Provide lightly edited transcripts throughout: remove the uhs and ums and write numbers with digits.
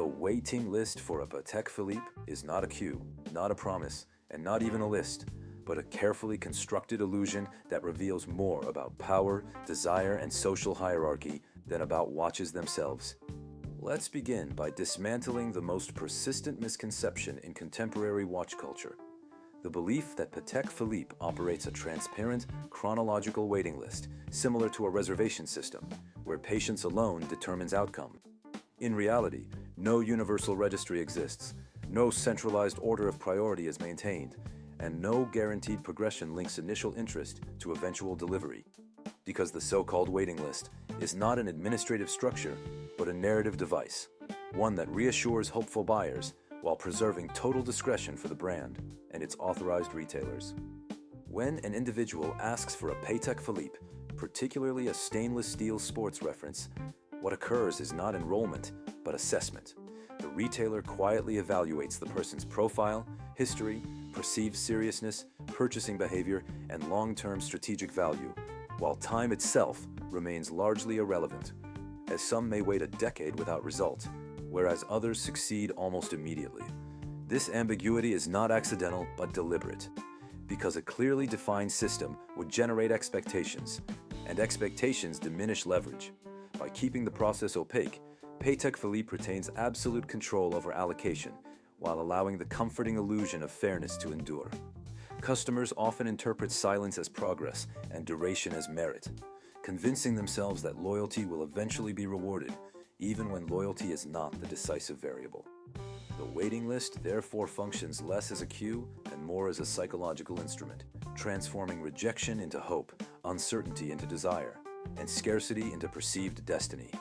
The waiting list for a Patek Philippe is not a queue, not a promise, and not even a list, but a carefully constructed illusion that reveals more about power, desire, and social hierarchy than about watches themselves. Let's begin by dismantling the most persistent misconception in contemporary watch culture: the belief that Patek Philippe operates a transparent, chronological waiting list, similar to a reservation system, where patience alone determines outcome. In reality, no universal registry exists, no centralized order of priority is maintained, and no guaranteed progression links initial interest to eventual delivery. Because the so-called waiting list is not an administrative structure, but a narrative device, one that reassures hopeful buyers while preserving total discretion for the brand and its authorized retailers. When an individual asks for a Patek Philippe, particularly a stainless steel sports reference, what occurs is not enrollment, but assessment. The retailer quietly evaluates the person's profile, history, perceived seriousness, purchasing behavior, and long-term strategic value, while time itself remains largely irrelevant, as some may wait a decade without result, whereas others succeed almost immediately. This ambiguity is not accidental but deliberate, because a clearly defined system would generate expectations, and expectations diminish leverage. By keeping the process opaque, Patek Philippe retains absolute control over allocation, while allowing the comforting illusion of fairness to endure. Customers often interpret silence as progress and duration as merit, convincing themselves that loyalty will eventually be rewarded, even when loyalty is not the decisive variable. The waiting list therefore functions less as a queue and more as a psychological instrument, transforming rejection into hope, uncertainty into desire, and scarcity into perceived destiny.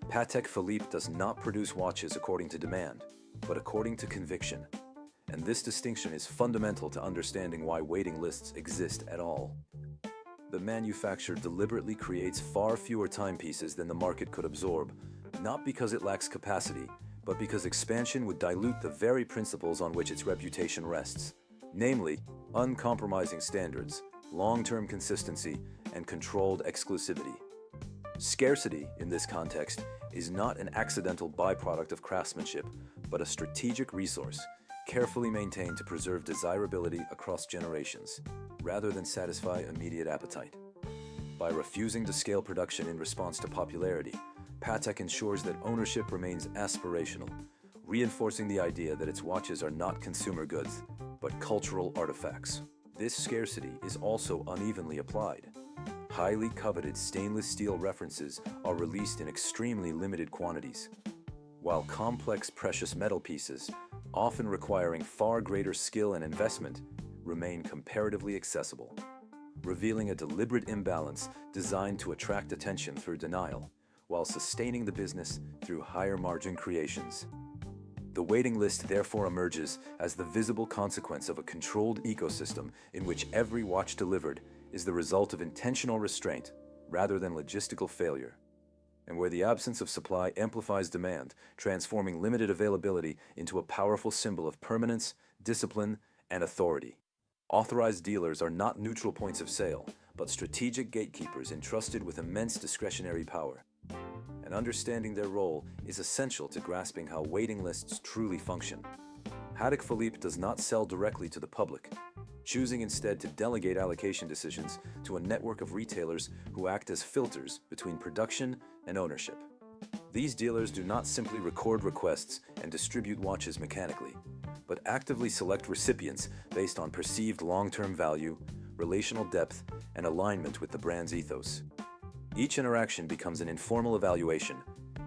Patek Philippe does not produce watches according to demand, but according to conviction. And this distinction is fundamental to understanding why waiting lists exist at all. The manufacturer deliberately creates far fewer timepieces than the market could absorb, not because it lacks capacity, but because expansion would dilute the very principles on which its reputation rests, namely, uncompromising standards, long-term consistency, and controlled exclusivity. Scarcity, in this context, is not an accidental byproduct of craftsmanship, but a strategic resource, carefully maintained to preserve desirability across generations, rather than satisfy immediate appetite. By refusing to scale production in response to popularity, Patek ensures that ownership remains aspirational, reinforcing the idea that its watches are not consumer goods, but cultural artifacts. This scarcity is also unevenly applied. Highly coveted stainless steel references are released in extremely limited quantities, while complex precious metal pieces, often requiring far greater skill and investment, remain comparatively accessible, revealing a deliberate imbalance designed to attract attention through denial, while sustaining the business through higher margin creations. The waiting list therefore emerges as the visible consequence of a controlled ecosystem in which every watch delivered is the result of intentional restraint rather than logistical failure, and where the absence of supply amplifies demand, transforming limited availability into a powerful symbol of permanence, discipline, and authority. Authorized dealers are not neutral points of sale, but strategic gatekeepers entrusted with immense discretionary power. And understanding their role is essential to grasping how waiting lists truly function. Patek Philippe does not sell directly to the public, choosing instead to delegate allocation decisions to a network of retailers who act as filters between production and ownership. These dealers do not simply record requests and distribute watches mechanically, but actively select recipients based on perceived long-term value, relational depth, and alignment with the brand's ethos. Each interaction becomes an informal evaluation,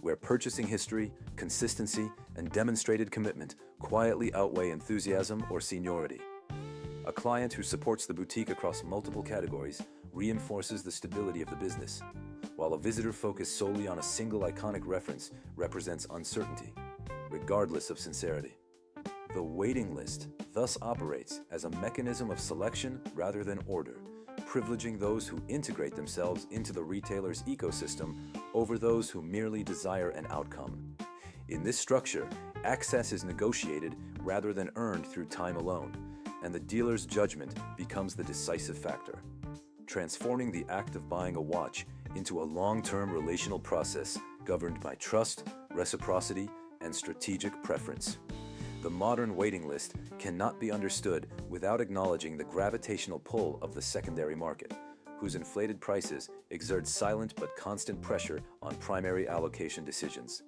where purchasing history, consistency, and demonstrated commitment quietly outweigh enthusiasm or seniority. A client who supports the boutique across multiple categories reinforces the stability of the business, while a visitor focused solely on a single iconic reference represents uncertainty, regardless of sincerity. The waiting list thus operates as a mechanism of selection rather than order, privileging those who integrate themselves into the retailer's ecosystem over those who merely desire an outcome. In this structure, access is negotiated rather than earned through time alone, and the dealer's judgment becomes the decisive factor, transforming the act of buying a watch into a long-term relational process governed by trust, reciprocity, and strategic preference. The modern waiting list cannot be understood without acknowledging the gravitational pull of the secondary market, whose inflated prices exert silent but constant pressure on primary allocation decisions,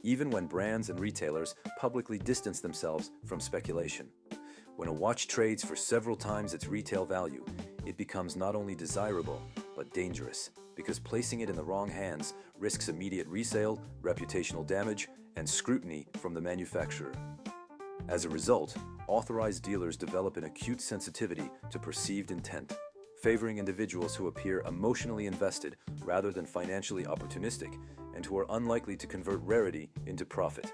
even when brands and retailers publicly distance themselves from speculation. When a watch trades for several times its retail value, it becomes not only desirable, but dangerous, because placing it in the wrong hands risks immediate resale, reputational damage, and scrutiny from the manufacturer. As a result, authorized dealers develop an acute sensitivity to perceived intent, favoring individuals who appear emotionally invested rather than financially opportunistic, and who are unlikely to convert rarity into profit.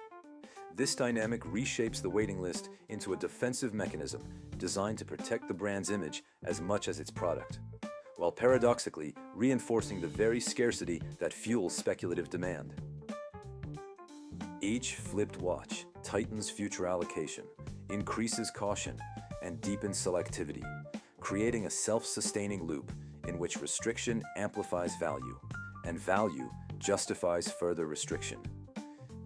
This dynamic reshapes the waiting list into a defensive mechanism designed to protect the brand's image as much as its product, while paradoxically reinforcing the very scarcity that fuels speculative demand. Each flipped watch tightens future allocation, increases caution, and deepens selectivity, creating a self-sustaining loop in which restriction amplifies value, and value justifies further restriction.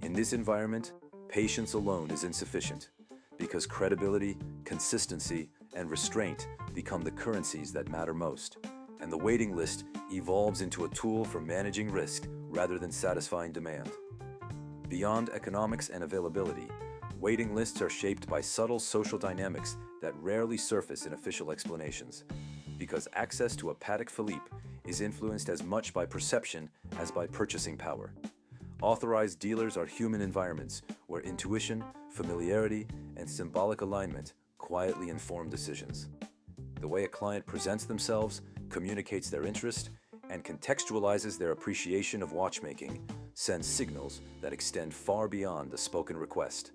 In this environment, patience alone is insufficient, because credibility, consistency, and restraint become the currencies that matter most, and the waiting list evolves into a tool for managing risk rather than satisfying demand. Beyond economics and availability, waiting lists are shaped by subtle social dynamics that rarely surface in official explanations, because access to a Patek Philippe is influenced as much by perception as by purchasing power. Authorized dealers are human environments where intuition, familiarity, and symbolic alignment quietly inform decisions. The way a client presents themselves, communicates their interest, and contextualizes their appreciation of watchmaking sends signals that extend far beyond the spoken request.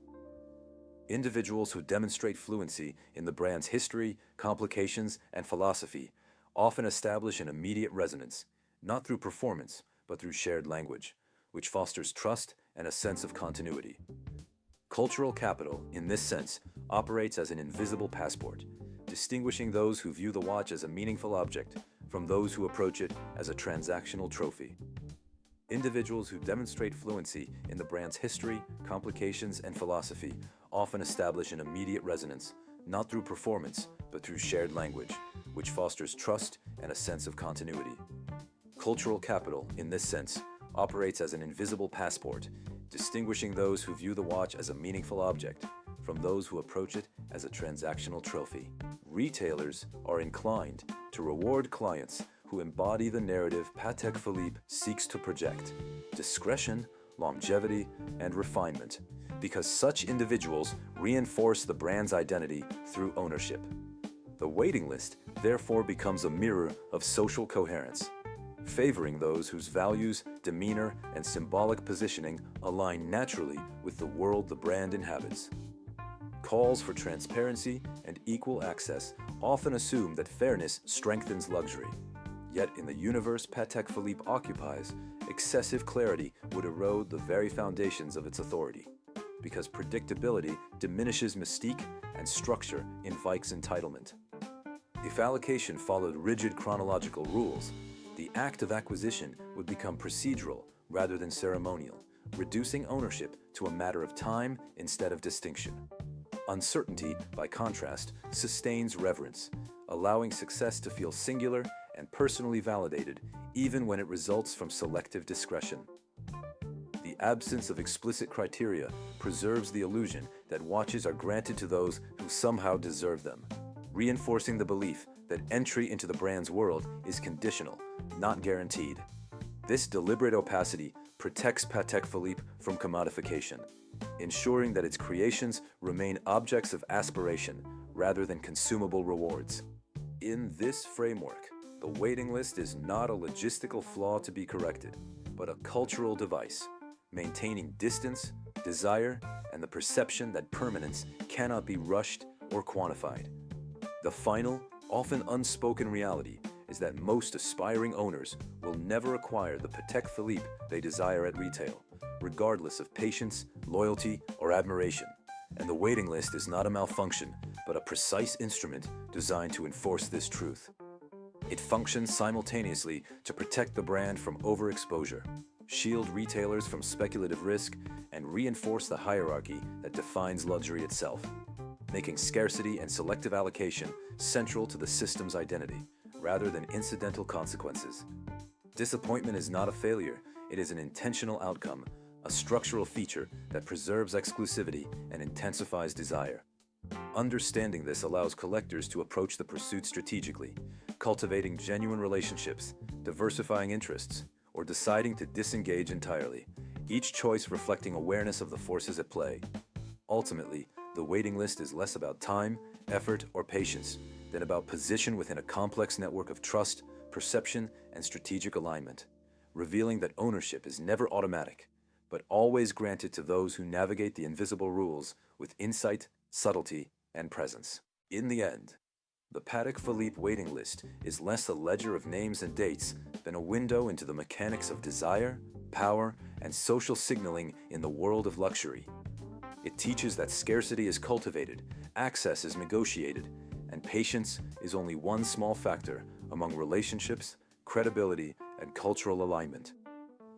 Individuals who demonstrate fluency in the brand's history, complications, and philosophy often establish an immediate resonance, not through performance, but through shared language, which fosters trust and a sense of continuity. Cultural capital, in this sense, operates as an invisible passport, distinguishing those who view the watch as a meaningful object from those who approach it as a transactional trophy. Individuals who demonstrate fluency in the brand's history, complications, and philosophy often establish an immediate resonance, not through performance, but through shared language, which fosters trust and a sense of continuity. Cultural capital, in this sense, operates as an invisible passport, distinguishing those who view the watch as a meaningful object from those who approach it as a transactional trophy. Retailers are inclined to reward clients who embody the narrative Patek Philippe seeks to project: discretion, longevity, and refinement, because such individuals reinforce the brand's identity through ownership. The waiting list therefore becomes a mirror of social coherence, favoring those whose values, demeanor, and symbolic positioning align naturally with the world the brand inhabits. Calls for transparency and equal access often assume that fairness strengthens luxury. Yet in the universe Patek Philippe occupies, excessive clarity would erode the very foundations of its authority, because predictability diminishes mystique and structure invites entitlement. If allocation followed rigid chronological rules, the act of acquisition would become procedural rather than ceremonial, reducing ownership to a matter of time instead of distinction. Uncertainty, by contrast, sustains reverence, allowing success to feel singular and personally validated, even when it results from selective discretion. The absence of explicit criteria preserves the illusion that watches are granted to those who somehow deserve them, reinforcing the belief that entry into the brand's world is conditional, not guaranteed. This deliberate opacity protects Patek Philippe from commodification, ensuring that its creations remain objects of aspiration rather than consumable rewards. In this framework, the waiting list is not a logistical flaw to be corrected, but a cultural device, maintaining distance, desire, and the perception that permanence cannot be rushed or quantified. The final, often unspoken reality is that most aspiring owners will never acquire the Patek Philippe they desire at retail, regardless of patience, loyalty, or admiration. And the waiting list is not a malfunction, but a precise instrument designed to enforce this truth. It functions simultaneously to protect the brand from overexposure, shield retailers from speculative risk, and reinforce the hierarchy that defines luxury itself, making scarcity and selective allocation central to the system's identity, rather than incidental consequences. Disappointment is not a failure, it is an intentional outcome, a structural feature that preserves exclusivity and intensifies desire. Understanding this allows collectors to approach the pursuit strategically, cultivating genuine relationships, diversifying interests, or deciding to disengage entirely, each choice reflecting awareness of the forces at play. Ultimately, the waiting list is less about time, effort, or patience than about position within a complex network of trust, perception, and strategic alignment, revealing that ownership is never automatic, but always granted to those who navigate the invisible rules with insight, subtlety, and presence. In the end, the Patek Philippe waiting list is less a ledger of names and dates than a window into the mechanics of desire, power, and social signaling in the world of luxury. It teaches that scarcity is cultivated, access is negotiated, and patience is only one small factor among relationships, credibility, and cultural alignment.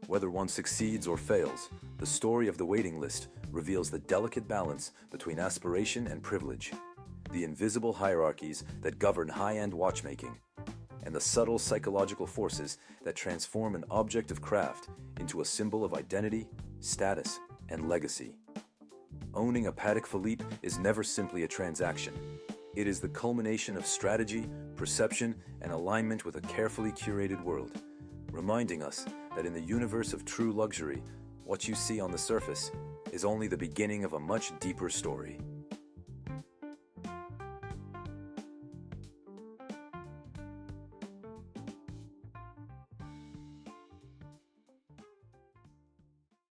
Whether one succeeds or fails, the story of the waiting list reveals the delicate balance between aspiration and privilege, the invisible hierarchies that govern high-end watchmaking, and the subtle psychological forces that transform an object of craft into a symbol of identity, status, and legacy. Owning a Patek Philippe is never simply a transaction. It is the culmination of strategy, perception, and alignment with a carefully curated world, reminding us that in the universe of true luxury, what you see on the surface is only the beginning of a much deeper story.